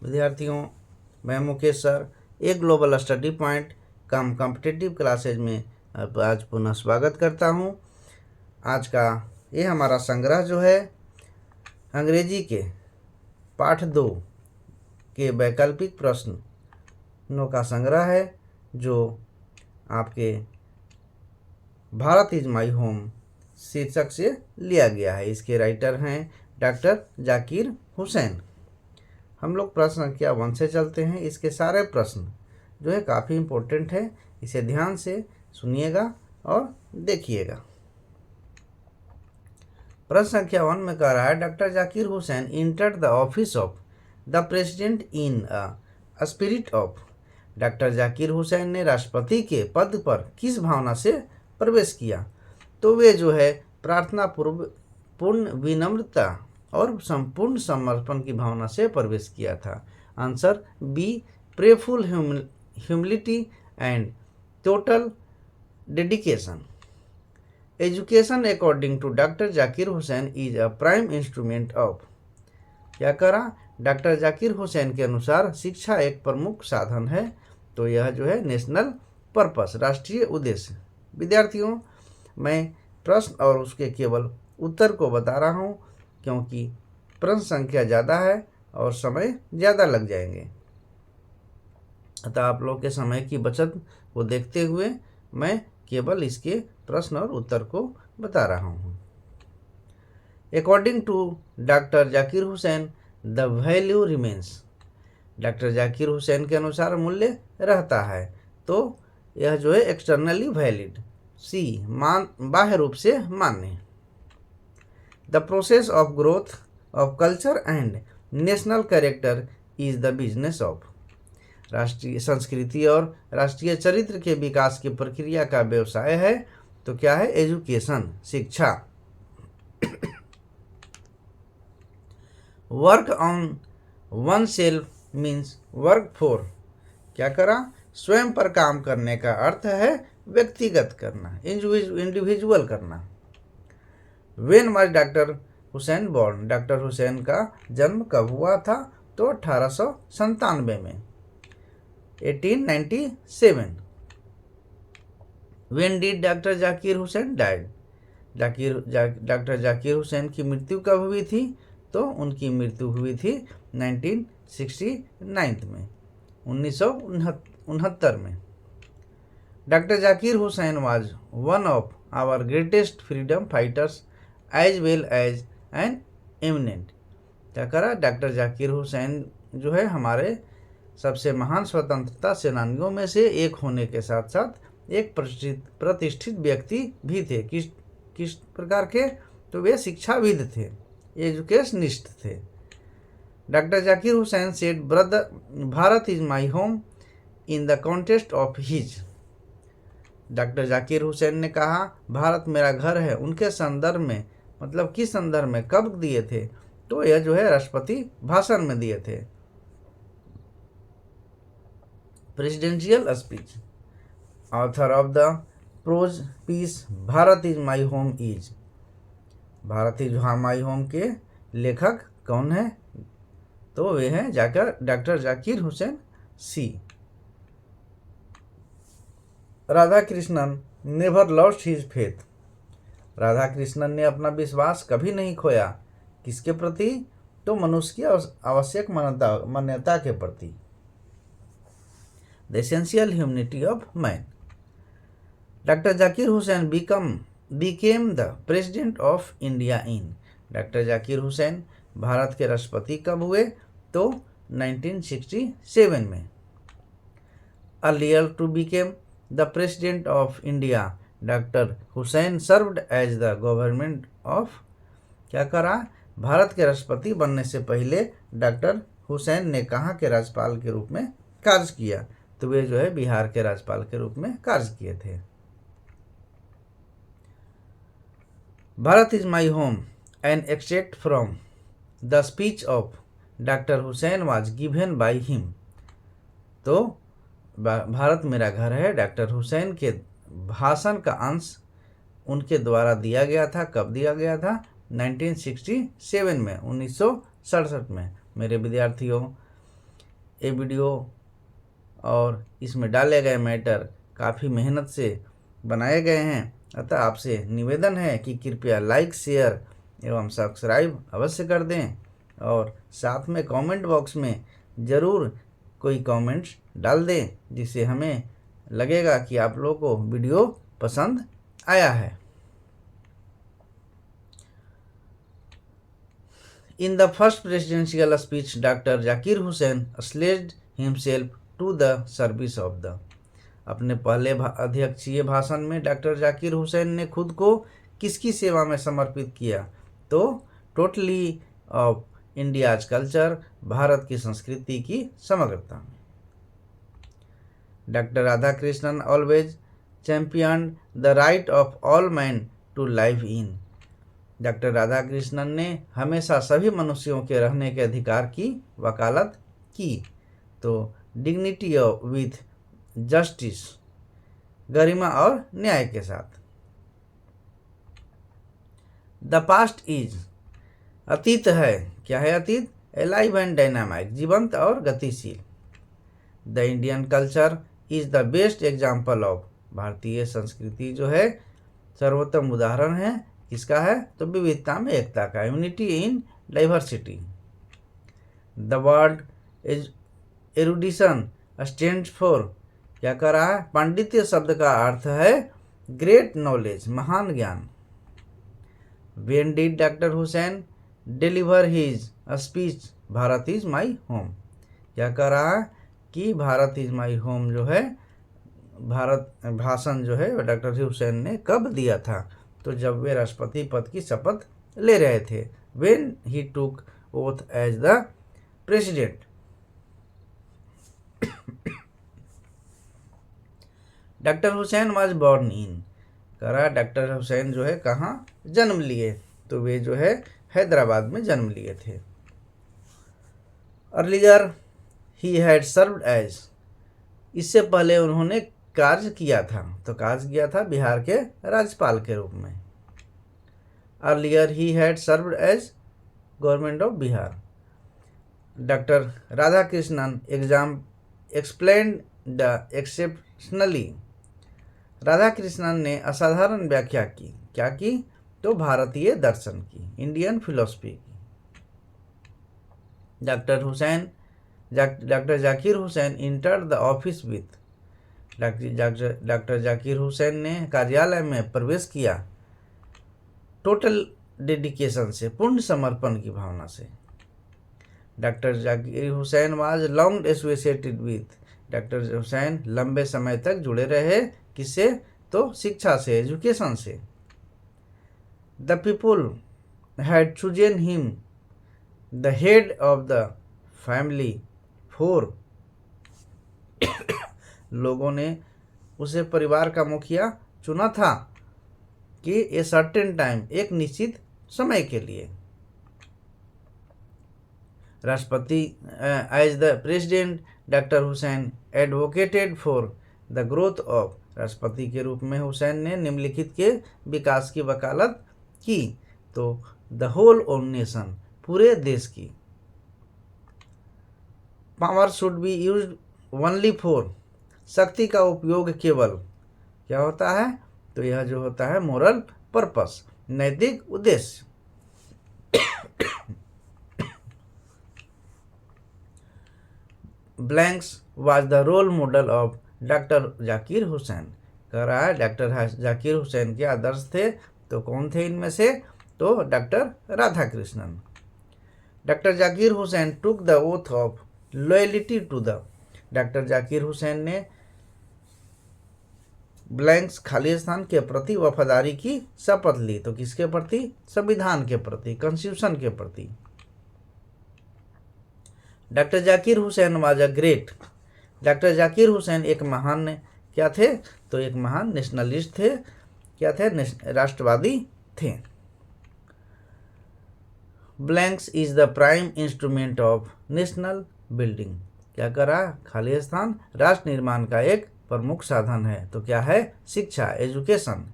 विद्यार्थियों, मैं मुकेश सर एक ग्लोबल स्टडी पॉइंट कम कॉम्पिटिटिव क्लासेज में आज पुनः स्वागत करता हूं। आज का ये हमारा संग्रह जो है अंग्रेजी के पाठ 2 के वैकल्पिक प्रश्नों का संग्रह है, जो आपके भारत इज माई होम शीर्षक से लिया गया है। इसके राइटर हैं डॉक्टर जाकिर हुसैन। हम लोग प्रश्न संख्या 1 से चलते हैं। इसके सारे प्रश्न जो है काफ़ी इम्पोर्टेंट है, इसे ध्यान से सुनिएगा और देखिएगा। प्रश्न संख्या 1 में कह रहा है, doctor Zakir Hussain entered the office of the president in a spirit of. Doctor Zakir Hussain ने राष्ट्रपति के पद पर किस भावना से प्रवेश किया? तो वे जो है प्रार्थना पूर्ण विनम्रता और संपूर्ण समर्पण की भावना से प्रवेश किया था। Answer B, prayerful humility and total dedication. Education according to doctor Zakir Husain is a prime instrument of. क्या करा? डॉक्टर जाकिर हुसैन के अनुसार शिक्षा एक प्रमुख साधन है, तो यह जो है नेशनल पर्पस, राष्ट्रीय उद्देश्य। विद्यार्थियों, मैं प्रश्न और उसके केवल उत्तर को बता रहा हूँ, क्योंकि प्रश्न संख्या ज़्यादा है और समय ज़्यादा लग जाएंगे, अतः आप लोग के समय की बचत को देखते हुए मैं केवल इसके प्रश्न और उत्तर को बता रहा हूँ। According to doctor Zakir Hussain the value remains. Doctor Zakir Hussain के अनुसार मूल्य रहता है, तो यह जो है एक्सटर्नली वैलिड। सी, बाह्य रूप से मान्य। The process of growth of culture and national character is the business of. राष्ट्रीय संस्कृति और राष्ट्रीय चरित्र के विकास की प्रक्रिया का व्यवसाय है, तो क्या है? एजुकेशन, शिक्षा। Work on one self means work for. क्या करा? स्वयं पर काम करने का अर्थ है व्यक्तिगत करना, इंडिविजुअल करना। When was doctor Hussain born. Doctor Hussain का जन्म कब हुआ था? तो 1897 में, 1897। When did doctor Zakir Hussain died. Doctor Zakir Hussain की मृत्यु कब हुई थी? तो उनकी मृत्यु हुई थी 1969 में, 1969 में। Doctor Zakir Hussain was one of our greatest freedom fighters as well as an eminent. क्या करा? डॉक्टर जाकिर हुसैन जो है हमारे सबसे महान स्वतंत्रता सेनानियों में से एक होने के साथ साथ एक प्रतिष्ठित व्यक्ति भी थे। किस प्रकार के? तो वे शिक्षाविद थे, एजुकेशनिस्ट थे। Doctor Zakir Hussain said brother Bharat is my home in the contest of his. Doctor Zakir Hussain ने कहा भारत मेरा घर है, उनके संदर्भ में, मतलब किस संदर्भ में, कब दिए थे? तो यह जो है राष्ट्रपति भाषण में दिए थे, presidential speech. Author of the prose piece Bharat is my home is. Bharat is my home के लेखक कौन है? तो वे हैं doctor Zakir Husain. C, Radhakrishnan never lost his faith. Radha Krishnan ने अपना विश्वास कभी नहीं खोया। किसके प्रति? तो मनुष्य की आवश्यक मान्यता के प्रति। The essential humanity of man. Doctor Zakir Hussain became the president of India in. Doctor Zakir Hussain Bharat के राष्ट्रपति कब हुए? तो 1967 में। Earlier to became the president of India, doctor Hussain served as the government of. क्या करा? भारत के राष्ट्रपति बनने से पहले डॉक्टर हुसैन ने कहाँ के राज्यपाल के रूप में कार्य किया? तो वे जो है बिहार के राज्यपाल के रूप में कार्य किए थे। Bharat is my home an extract from the speech of doctor Hussain was given by him. तो भारत मेरा घर है डॉक्टर हुसैन के भाषण का अंश उनके द्वारा दिया गया था। कब दिया गया था? 1967 में, 1967 में। मेरे विद्यार्थियों, ये वीडियो और इसमें डाले गए मैटर काफ़ी मेहनत से बनाए गए हैं, अतः आपसे निवेदन है कि कृपया लाइक, शेयर एवं सब्सक्राइब अवश्य कर दें और साथ में कमेंट बॉक्स में ज़रूर कोई कमेंट्स डाल दें, जिससे हमें लगेगा कि आप लोगों को वीडियो पसंद आया है। In the first presidential speech, Dr. Zakir Hussain pledged himself to the service of the। अपने पहले अध्यक्षीय भाषण में डॉक्टर जाकिर हुसैन ने खुद को किसकी सेवा में समर्पित किया? तो totally of India's culture, Bharat की संस्कृति की समग्रता में। Doctor Radha Krishnan always champion the right of all man to live in. Doctor Radha Krishnan ने हमेशा सभी मनुष्यों के रहने के अधिकार की वकालत की। तो डिग्निटी विथ जस्टिस, गरिमा और न्याय के साथ। द पास्ट इज, अतीत है, क्या है अतीत? एलाइव एंड डायनामिक, जीवंत और गतिशील। The Indian culture is the best example of, भारतीय संस्कृति जो है सर्वोत्तम उदाहरण है, किसका है? तो विविधता में एकता का, unity in diversity. The word erudition stand for, क्या कर रहा है? पांडित्य शब्द का अर्थ है ग्रेट नॉलेज, महान ज्ञान। When did doctor Hussain deliver his speech Bharat is my home, क्या कर रहा है कि भारत इज माई होम जो है भारत भाषण जो है डॉक्टर हुसैन ने कब दिया था? तो जब वे राष्ट्रपति पद की शपथ ले रहे थे। When he took oath as the president. Doctor Hussain was born in, करा डॉक्टर हुसैन जो है कहाँ जन्म लिए? तो वे जो है हैदराबाद में जन्म लिए थे। Earlier he had served as, इससे पहले उन्होंने कार्य किया था, तो कार्य किया था बिहार के राज्यपाल के रूप में। Earlier he had served as government of Bihar. Doctor Radha Krishnan explained the exceptionally, Radha Krishnan ने असाधारण व्याख्या की, क्या की? तो भारतीय दर्शन की, इंडियन फिलोसफी की। Doctor Zakir Hussain entered the office with, doctor Zakir Hussain ने कार्यालय में प्रवेश किया टोटल डेडिकेशन से, पूर्ण समर्पण की भावना से। Doctor Zakir Hussain was long associated with, doctor Hussain लंबे समय तक जुड़े रहे, किससे? तो शिक्षा से, एजुकेशन से। The people had chosen him the head of the family for, लोगों ने उसे परिवार का मुखिया चुना था कि ए सर्टेन टाइम, एक निश्चित समय के लिए। राष्ट्रपति as the president doctor Hussain advocated for the growth of, राष्ट्रपति के रूप में हुसैन ने निम्नलिखित के विकास की वकालत की। तो द होल ऑफ नेशन, पूरे देश की। Power should be used only for, शक्ति का उपयोग केवल क्या होता है? तो यह जो होता है मोरल पर्पस, नैतिक उद्देश्य। Blanks was the role model of doctor Zakir Hussain, कह रहा है डॉक्टर जाकिर हुसैन के आदर्श थे, तो कौन थे इनमें से? तो doctor Radha Krishnan. Doctor Zakir Hussain took the oath of loyalty to the, doctor Zakir Hussain ने ब्लैंक्स खालिस्तान के प्रति वफादारी की शपथ ली, तो किसके प्रति? संविधान के प्रति, कॉन्स्टिट्यूशन के प्रति। Doctor Zakir Hussain was a great, doctor Zakir Hussain एक महान क्या थे? तो एक महान नेशनलिस्ट थे, क्या थे? राष्ट्रवादी थे। Blanks is the prime instrument of national building, क्या करा? खालिस्तान राष्ट्र निर्माण का एक प्रमुख साधन है, तो क्या है? शिक्षा, एजुकेशन।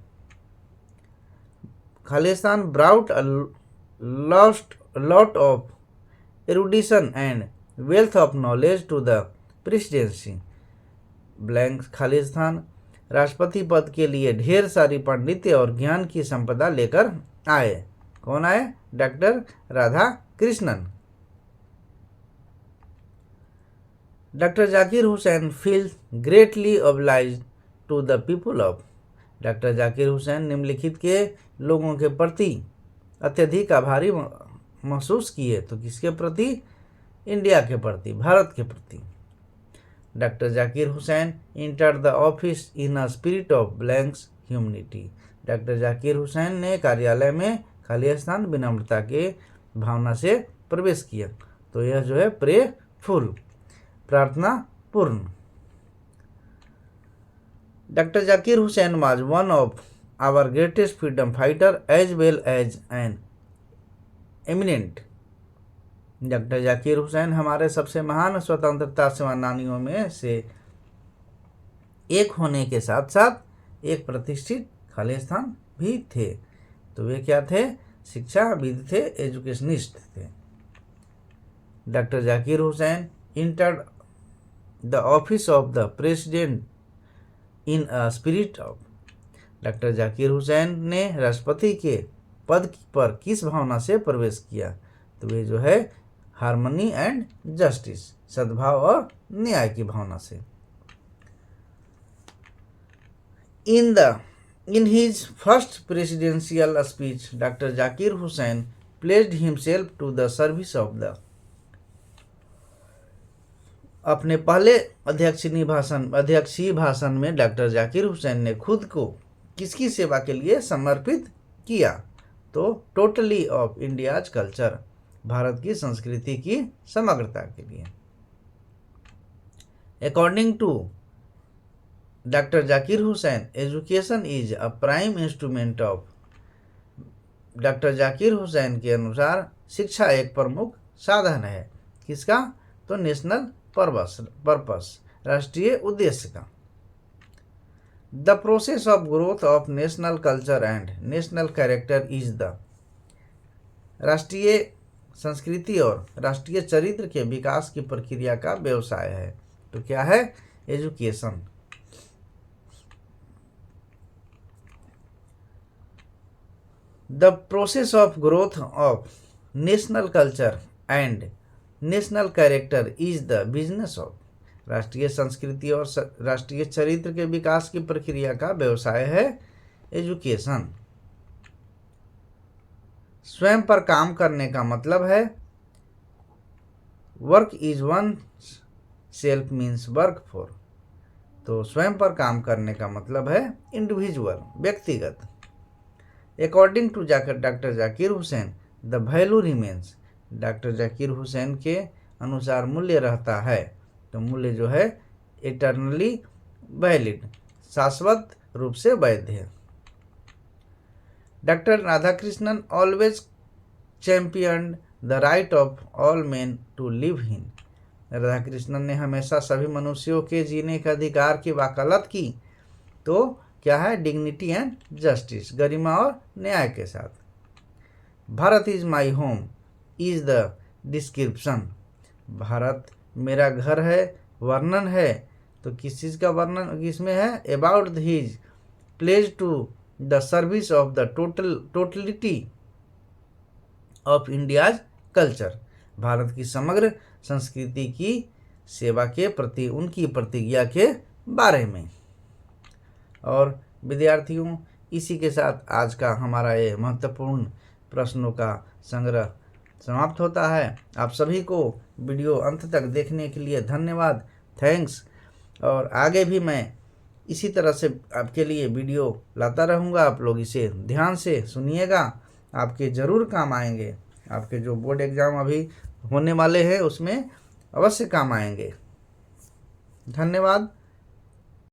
खालिस्तान brought a lot of erudition and wealth of knowledge to the presidency, blank खाली स्थान, राष्ट्रपति पद के लिए ढेर सारी पांडित्य और ज्ञान की संपदा लेकर आए। कौन आए? Doctor Radha Krishnan. Doctor Zakir Hussain feel greatly obliged to the people of, doctor Zakir Hussain निम्नलिखित के लोगों के प्रति अत्यधिक आभारी महसूस किए। तो किसके प्रति? इंडिया के प्रति, भारत के प्रति। Doctor Zakir Hussain enter the office in a spirit of blanks humanity, doctor Zakir Hussain ने कार्यालय में खाली स्थान विनम्रता के भावना से प्रवेश किया। तो यह जो है प्रेफुल, प्रार्थना पूर्ण। Doctor Zakir Hussain was one of our greatest freedom fighter as well as an eminent, doctor Zakir Hussain हमारे सबसे महान स्वतंत्रता सेनानियों में से एक होने के साथ साथ एक प्रतिष्ठित खाली स्थान भी थे। तो वे क्या थे? शिक्षाविद थे, एजुकेशनिस्ट थे। Doctor Zakir Hussain entered the office of the president in a spirit of, doctor Zakir Hussain ने राष्ट्रपति के पद पर किस भावना से प्रवेश किया? तो वे जो है हार्मनी एंड जस्टिस, सद्भाव और न्याय की भावना से। In his first presidential speech doctor Zakir Hussain placed himself to the service of the, अपने पहले अध्यक्षीय भाषण में डॉक्टर जाकिर हुसैन ने खुद को किसकी सेवा के लिए समर्पित किया? तो totally of India's culture, Bharat की संस्कृति की समग्रता के लिए। According to doctor Zakir Hussain education is a prime instrument of, doctor Zakir Hussain के अनुसार शिक्षा एक प्रमुख साधन है। किसका? तो नेशनल पर्पस, राष्ट्रीय उद्देश्य का। The process of growth of national culture and national character is the, राष्ट्रीय संस्कृति और राष्ट्रीय चरित्र के विकास की प्रक्रिया का व्यवसाय है। तो क्या है? Education. The process of growth of national culture and national character is the business of, राष्ट्रीय संस्कृति और राष्ट्रीय चरित्र के विकास की प्रक्रिया का व्यवसाय है एजुकेशन। स्वयं पर काम करने का मतलब है work is one self means work for, तो स्वयं पर काम करने का मतलब है इंडिविजुअल, व्यक्तिगत। According to doctor Zakir Hussain the value remains, doctor Zakir Hussain के अनुसार मूल्य रहता है। तो मूल्य जो है इटर्नली वैलिड, शाश्वत रूप से वैध है। Doctor Radhakrishnan always champion the right of all man to live in, Radhakrishnan ने हमेशा सभी मनुष्यों के जीने के अधिकार की वकालत की। तो क्या है? डिग्निटी एंड जस्टिस, गरिमा और न्याय के साथ। Bharat is my home is the description, Bharat मेरा घर है, वर्णन है। तो किस चीज़ का वर्णन किसमें है? About his pledge to the service of the totality of India's culture, Bharat की समग्र संस्कृति की सेवा के प्रति उनकी प्रतिज्ञा के बारे में। और विद्यार्थियों, इसी के साथ आज का हमारा ये महत्वपूर्ण प्रश्नों का संग्रह समाप्त होता है। आप सभी को वीडियो अंत तक देखने के लिए धन्यवाद, थैंक्स। और आगे भी मैं इसी तरह से आपके लिए वीडियो लाता रहूँगा। आप लोग इसे ध्यान से सुनिएगा, आपके ज़रूर काम आएंगे। आपके जो बोर्ड एग्ज़ाम अभी होने वाले हैं उसमें अवश्य काम आएंगे। धन्यवाद।